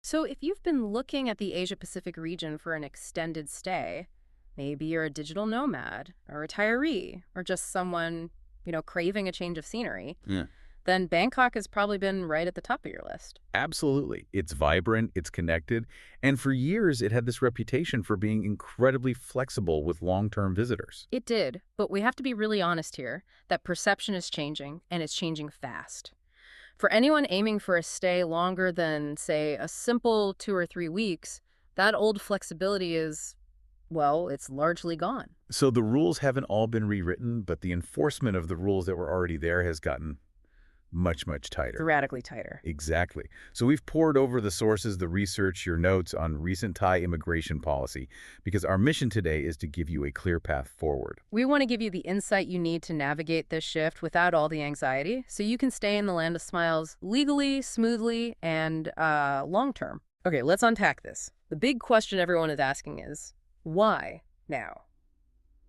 So if you've been looking at the Asia-Pacific region for an extended stay, maybe you're a digital nomad, a retiree, or just someone, craving a change of scenery, Yeah. then Bangkok has probably been right at the top of your list. Absolutely. It's vibrant, it's connected, and for years it had this reputation for being incredibly flexible with long-term visitors. It did, but we have to be really honest here that perception is changing, and it's changing fast. For anyone aiming for a stay longer than, say, a simple 2 or 3 weeks, that old flexibility is, well, it's largely gone. So the rules haven't all been rewritten, but the enforcement of the rules that were already there has gotten much, much tighter. Radically tighter. Exactly. So we've poured over the sources, the research, your notes on recent Thai immigration policy, because our mission today is to give you a clear path forward. We want to give you the insight you need to navigate this shift without all the anxiety, so you can stay in the land of smiles legally, smoothly, and long term. Okay, let's unpack this. The big question everyone is asking is, why now?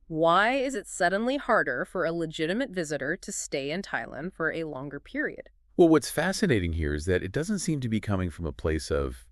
Why is it suddenly harder for a legitimate visitor to stay in Thailand for a longer period? Well, what's fascinating here is that it doesn't seem to be coming from a place of,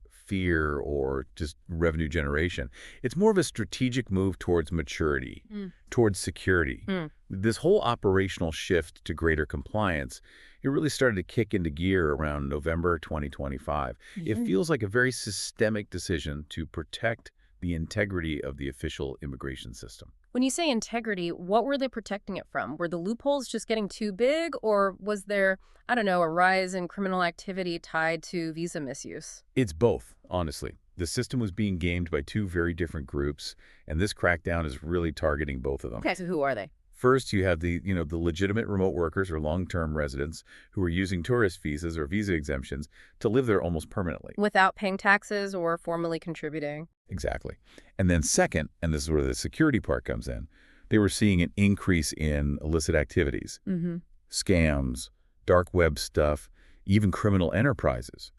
fear or just revenue generation. It's more of a strategic move towards maturity, Mm. towards security. Mm. This whole operational shift to greater compliance, it really started to kick into gear around November 2025. It Mhm. feels like a very systemic decision to protect the integrity of the official immigration system. When you say integrity, what were they protecting it from? Were the loopholes just getting too big, or was there, I don't know, a rise in criminal activity tied to visa misuse? It's both, honestly. The system was being gamed by two very different groups, and this crackdown is really targeting both of them. Okay, so who are they? First, you have the legitimate remote workers or long-term residents who are using tourist visas or visa exemptions to live there almost permanently. Without paying taxes or formally contributing. Exactly. And then second, and this is where the security part comes in, they were seeing an increase in illicit activities, Mm-hmm. scams, dark web stuff, even criminal enterprises,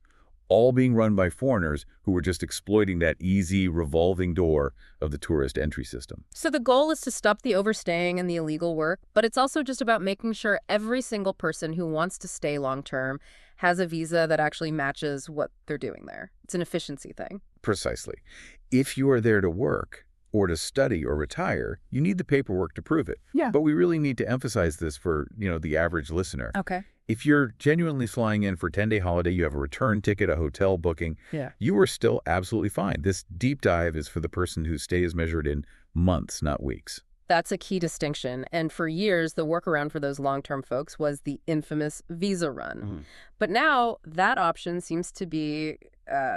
all being run by foreigners who were just exploiting that easy revolving door of the tourist entry system. So the goal is to stop the overstaying and the illegal work, but it's also just about making sure every single person who wants to stay long term has a visa that actually matches what they're doing there. It's an efficiency thing. Precisely. If you are there to work or to study or retire, you need the paperwork to prove it. Yeah. But we really need to emphasize this for, the average listener. Okay. If you're genuinely flying in for a 10-day holiday, you have a return ticket, a hotel booking, Yeah. you are still absolutely fine. This deep dive is for the person whose stay is measured in months, not weeks. That's a key distinction. And for years, the workaround for those long-term folks was the infamous visa run. Mhm. But now that option seems to be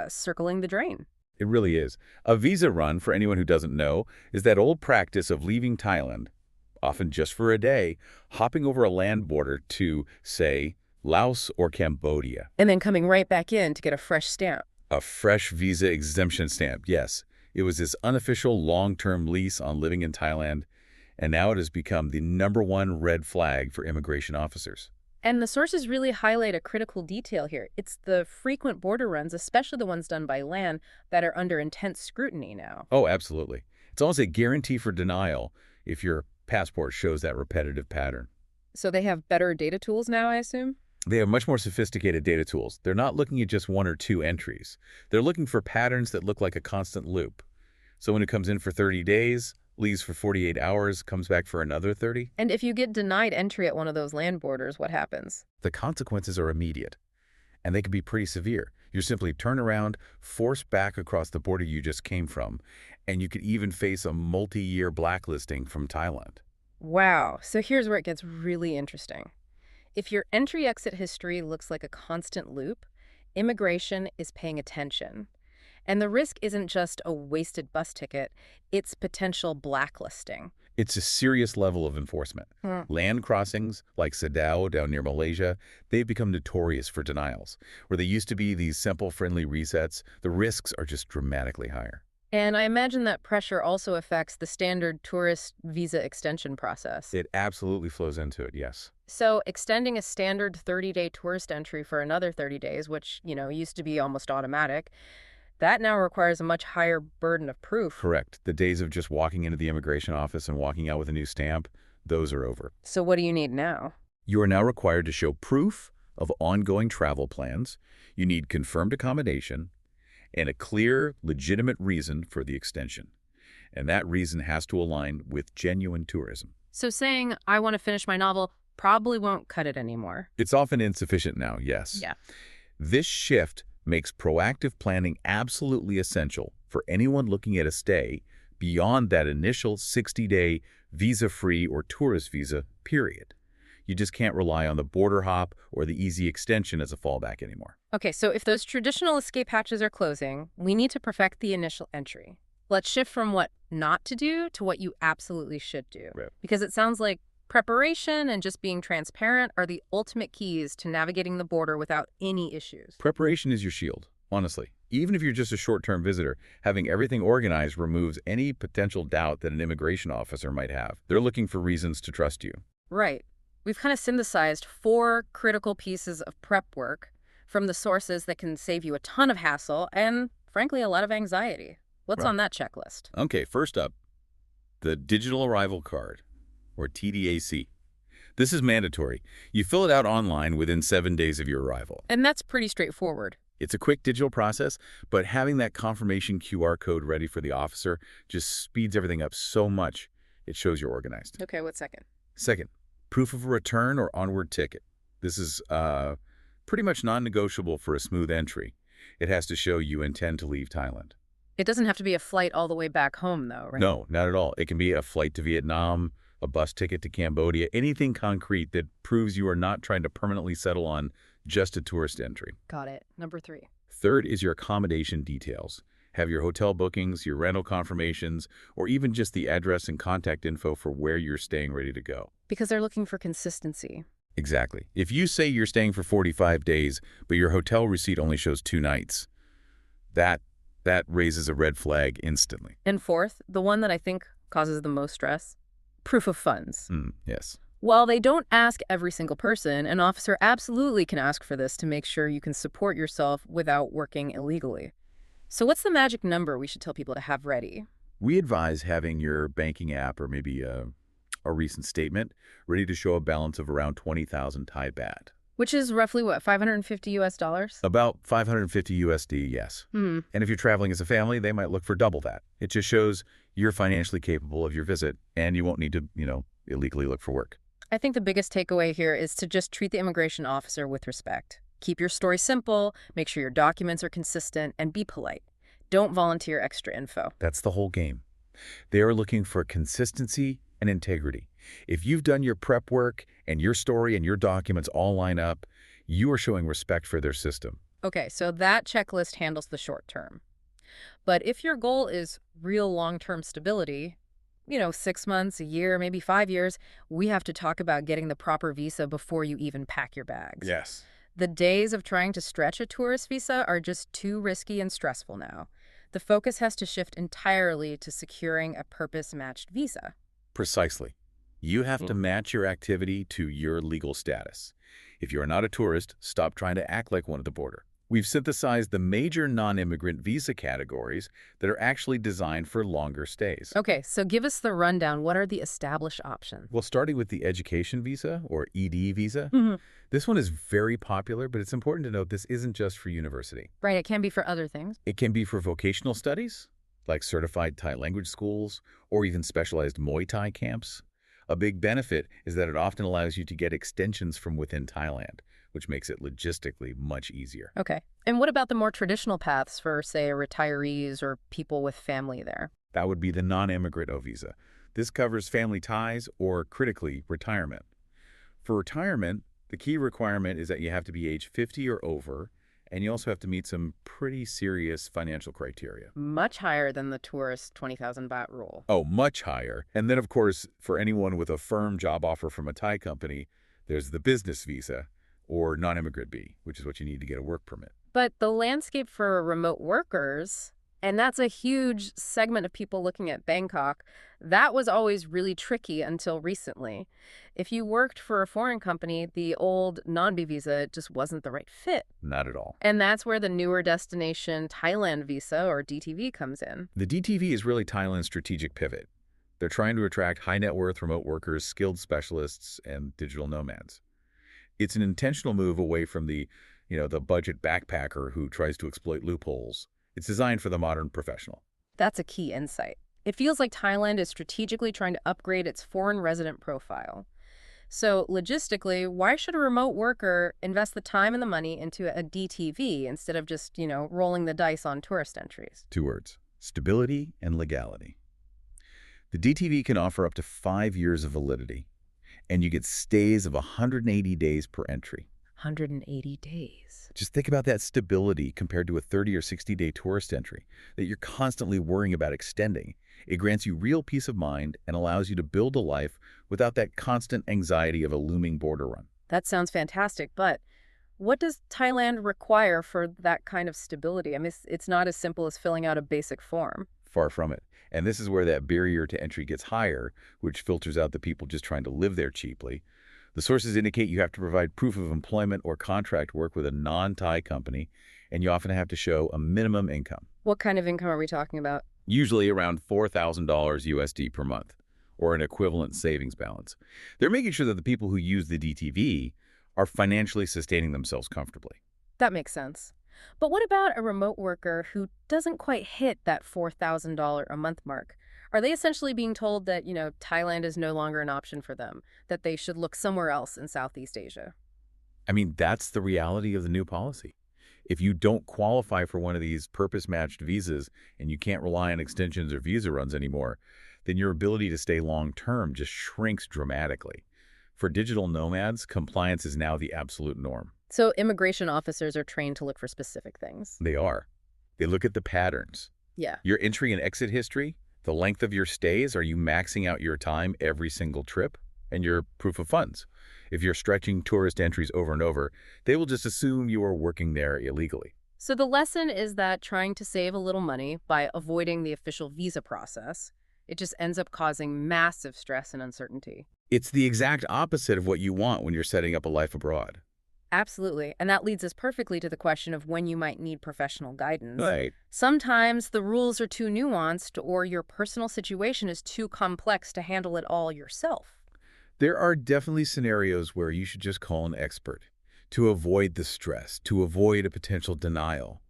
circling the drain. It really is. A visa run, for anyone who doesn't know, is that old practice of leaving Thailand, often just for a day, hopping over a land border to, say, Laos or Cambodia. And then coming right back in to get a fresh stamp. A fresh visa exemption stamp, yes. It was this unofficial long-term lease on living in Thailand, and now it has become the #1 red flag for immigration officers. And the sources really highlight a critical detail here. It's the frequent border runs, especially the ones done by land, that are under intense scrutiny now. Oh, absolutely. It's almost a guarantee for denial if your passport shows that repetitive pattern. So they have better data tools now, I assume? They have much more sophisticated data tools. They're not looking at just one or two entries. They're looking for patterns that look like a constant loop. So when it comes in for 30 days, leaves for 48 hours, comes back for another 30, And if you get denied entry at one of those land borders, what happens? the consequences are immediate. And they can be pretty severe. You're simply turned around, forced back across the border you just came from, and you could even face a multi-year blacklisting from Thailand. Wow. So here's where it gets really interesting. If your entry-exit history looks like a constant loop, immigration is paying attention. And the risk isn't just a wasted bus ticket, it's potential blacklisting. It's a serious level of enforcement. Hmm. Land crossings, like Sadao down near Malaysia, they've become notorious for denials. Where they used to be these simple, friendly resets, the risks are just dramatically higher. And I imagine that pressure also affects the standard tourist visa extension process. It absolutely flows into it, yes. So extending a standard 30-day tourist entry for another 30 days, which, used to be almost automatic, that now requires a much higher burden of proof. Correct. The days of just walking into the immigration office and walking out with a new stamp, those are over. So what do you need now? You are now required to show proof of ongoing travel plans. You need confirmed accommodation and a clear, legitimate reason for the extension. And that reason has to align with genuine tourism. So saying, I want to finish my novel probably won't cut it anymore. It's often insufficient now, yes. Yeah. This shift makes proactive planning absolutely essential for anyone looking at a stay beyond that initial 60-day visa-free or tourist visa period. You just can't rely on the border hop or the easy extension as a fallback anymore. Okay, so if those traditional escape hatches are closing, we need to perfect the initial entry. Let's shift from what not to do to what you absolutely should do. Right. Because it sounds like preparation and just being transparent are the ultimate keys to navigating the border without any issues. Preparation is your shield, honestly. Even if you're just a short-term visitor, having everything organized removes any potential doubt that an immigration officer might have. They're looking for reasons to trust you. Right. We've kind of synthesized 4 critical pieces of prep work from the sources that can save you a ton of hassle and, frankly, a lot of anxiety. What's Right. on that checklist? Okay, first up, the Digital Arrival Card, or TDAC. This is mandatory. You fill it out online within 7 days of your arrival. And that's pretty straightforward. It's a quick digital process, but having that confirmation QR code ready for the officer just speeds everything up so much. It shows you're organized. Okay, what's second? Second, proof of a return or onward ticket. This is pretty much non-negotiable for a smooth entry. It has to show you intend to leave Thailand. It doesn't have to be a flight all the way back home, though, right? No, not at all. It can be a flight to Vietnam, a bus ticket to Cambodia, anything concrete that proves you are not trying to permanently settle on just a tourist entry. Got it. Number 3. Third is your accommodation details. Have your hotel bookings, your rental confirmations, or even just the address and contact info for where you're staying ready to go. Because they're looking for consistency. Exactly. If you say you're staying for 45 days, but your hotel receipt only shows 2 nights, that raises a red flag instantly. And fourth, the one that I think causes the most stress, proof of funds. Yes. While they don't ask every single person, an officer absolutely can ask for this to make sure you can support yourself without working illegally. So what's the magic number we should tell people to have ready? We advise having your banking app or maybe a recent statement ready to show a balance of around 20,000 Thai baht. Which is roughly, what, $550 US? About 550 USD, yes. And if you're traveling as a family, they might look for double that. It just shows you're financially capable of your visit and you won't need to, illegally look for work. I think the biggest takeaway here is to just treat the immigration officer with respect. Keep your story simple, make sure your documents are consistent, and be polite. Don't volunteer extra info. That's the whole game. They are looking for consistency and integrity. If you've done your prep work and your story and your documents all line up, you are showing respect for their system. Okay, so that checklist handles the short term. But if your goal is real long-term stability, 6 months, a year, maybe 5 years, we have to talk about getting the proper visa before you even pack your bags. Yes. The days of trying to stretch a tourist visa are just too risky and stressful now. The focus has to shift entirely to securing a purpose-matched visa. Precisely. You have to match your activity to your legal status. If you are not a tourist, stop trying to act like one at the border. We've synthesized the major non-immigrant visa categories that are actually designed for longer stays. Okay, so give us the rundown. What are the established options? Well, starting with the education visa, or ED visa, this one is very popular, but it's important to note this isn't just for university. Right, it can be for other things. It can be for vocational studies, like certified Thai language schools, or even specialized Muay Thai camps. A big benefit is that it often allows you to get extensions from within Thailand, which makes it logistically much easier. Okay. And what about the more traditional paths for, say, retirees or people with family there? That would be the non-immigrant O visa. This covers family ties or, critically, retirement. For retirement, the key requirement is that you have to be age 50 or over, and you also have to meet some pretty serious financial criteria. Much higher than the tourist 20,000 baht rule. Oh, much higher. And then, of course, for anyone with a firm job offer from a Thai company, there's the business visa, or non-immigrant B, which is what you need to get a work permit. But the landscape for remote workers, and that's a huge segment of people looking at Bangkok, that was always really tricky until recently. If you worked for a foreign company, the old non-B visa just wasn't the right fit. Not at all. And that's where the newer destination Thailand visa, or DTV, comes in. The DTV is really Thailand's strategic pivot. They're trying to attract high net worth remote workers, skilled specialists, and digital nomads. It's an intentional move away from the budget backpacker who tries to exploit loopholes. It's designed for the modern professional. That's a key insight. It feels like Thailand is strategically trying to upgrade its foreign resident profile. So, logistically, why should a remote worker invest the time and the money into a DTV instead of just, rolling the dice on tourist entries? Two words: stability and legality. The DTV can offer up to 5 years of validity, and you get stays of 180 days per entry. 180 days. Just think about that stability compared to a 30 or 60-day tourist entry that you're constantly worrying about extending. It grants you real peace of mind and allows you to build a life without that constant anxiety of a looming border run. That sounds fantastic, but what does Thailand require for that kind of stability? I mean, it's not as simple as filling out a basic form. Far from it. And this is where that barrier to entry gets higher, which filters out the people just trying to live there cheaply. The sources indicate you have to provide proof of employment or contract work with a non-Thai company, and you often have to show a minimum income. What kind of income are we talking about? Usually around $4,000 USD per month, or an equivalent savings balance. They're making sure that the people who use the DTV are financially sustaining themselves comfortably. That makes sense. But what about a remote worker who doesn't quite hit that $4,000 a month mark? Are they essentially being told that, Thailand is no longer an option for them, that they should look somewhere else in Southeast Asia? I mean, that's the reality of the new policy. If you don't qualify for one of these purpose-matched visas and you can't rely on extensions or visa runs anymore, then your ability to stay long-term just shrinks dramatically. For digital nomads, compliance is now the absolute norm. So immigration officers are trained to look for specific things. They are. They look at the patterns. Yeah. Your entry and exit history, the length of your stays, are you maxing out your time every single trip? And your proof of funds. If you're stretching tourist entries over and over, they will just assume you are working there illegally. So the lesson is that trying to save a little money by avoiding the official visa process, it just ends up causing massive stress and uncertainty. It's the exact opposite of what you want when you're setting up a life abroad. Absolutely. And that leads us perfectly to the question of when you might need professional guidance. Right. Sometimes the rules are too nuanced or your personal situation is too complex to handle it all yourself. There are definitely scenarios where you should just call an expert to avoid the stress, to avoid a potential denial.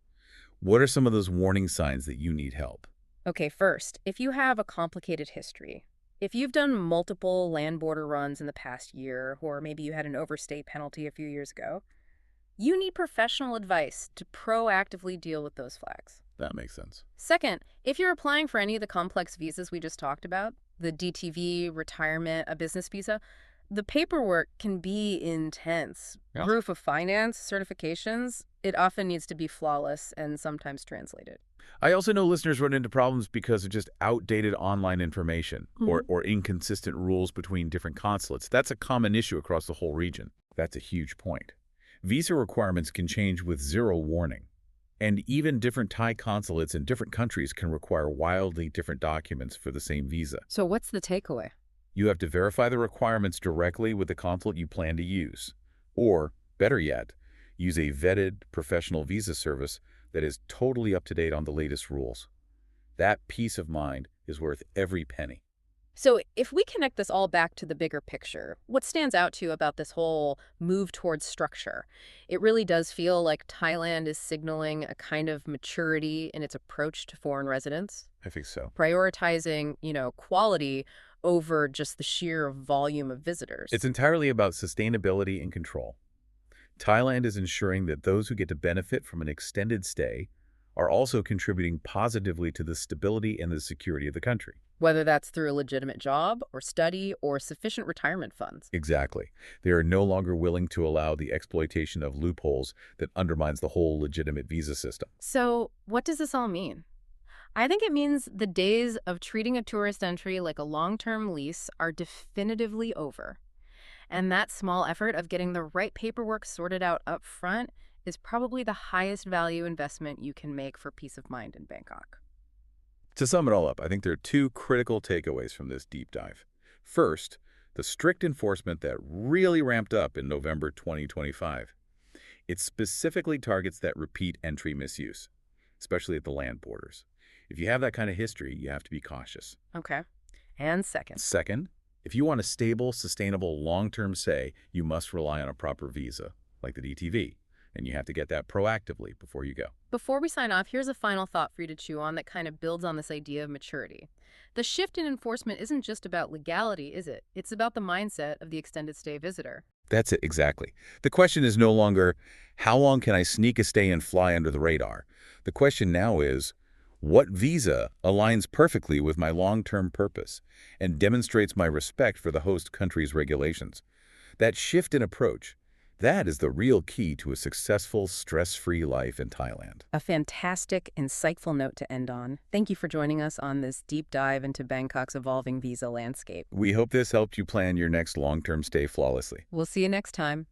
What are some of those warning signs that you need help? Okay, first, if you have a complicated history, if you've done multiple land border runs in the past year, or maybe you had an overstay penalty a few years ago, you need professional advice to proactively deal with those flags. That makes sense. Second, if you're applying for any of the complex visas we just talked about, the DTV, retirement, a business visa, the paperwork can be intense. Yeah. Proof of finance, certifications, it often needs to be flawless and sometimes translated. I also know listeners run into problems because of just outdated online information or inconsistent rules between different consulates. That's a common issue across the whole region. That's a huge point. Visa requirements can change with zero warning. And even different Thai consulates in different countries can require wildly different documents for the same visa. So what's the takeaway? You have to verify the requirements directly with the consulate you plan to use. Or, better yet, use a vetted professional visa service that is totally up to date on the latest rules. That peace of mind is worth every penny. So if we connect this all back to the bigger picture, what stands out to you about this whole move towards structure? It really does feel like Thailand is signaling a kind of maturity in its approach to foreign residents, I think so. prioritizing, quality over just the sheer volume of visitors. It's entirely about sustainability and control. Thailand is ensuring that those who get to benefit from an extended stay are also contributing positively to the stability and the security of the country. Whether that's through a legitimate job or study or sufficient retirement funds. Exactly. They are no longer willing to allow the exploitation of loopholes that undermines the whole legitimate visa system. So what does this all mean? I think it means the days of treating a tourist entry like a long-term lease are definitively over. And that small effort of getting the right paperwork sorted out up front is probably the highest value investment you can make for peace of mind in Bangkok. To sum it all up, I think there are two critical takeaways from this deep dive. First, the strict enforcement that really ramped up in November 2025. It specifically targets that repeat entry misuse, especially at the land borders. If you have that kind of history, you have to be cautious. Okay. And second, Second, If you want a stable, sustainable, long-term stay, you must rely on a proper visa, like the DTV, and you have to get that proactively before you go. Before we sign off, here's a final thought for you to chew on that kind of builds on this idea of maturity. The shift in enforcement isn't just about legality, is it? It's about the mindset of the extended stay visitor. That's it, exactly. The question is no longer, how long can I sneak a stay and fly under the radar? The question now is, what visa aligns perfectly with my long-term purpose and demonstrates my respect for the host country's regulations? That shift in approach, that is the real key to a successful, stress-free life in Thailand. A fantastic, insightful note to end on. Thank you for joining us on this deep dive into Bangkok's evolving visa landscape. We hope this helped you plan your next long-term stay flawlessly. We'll see you next time.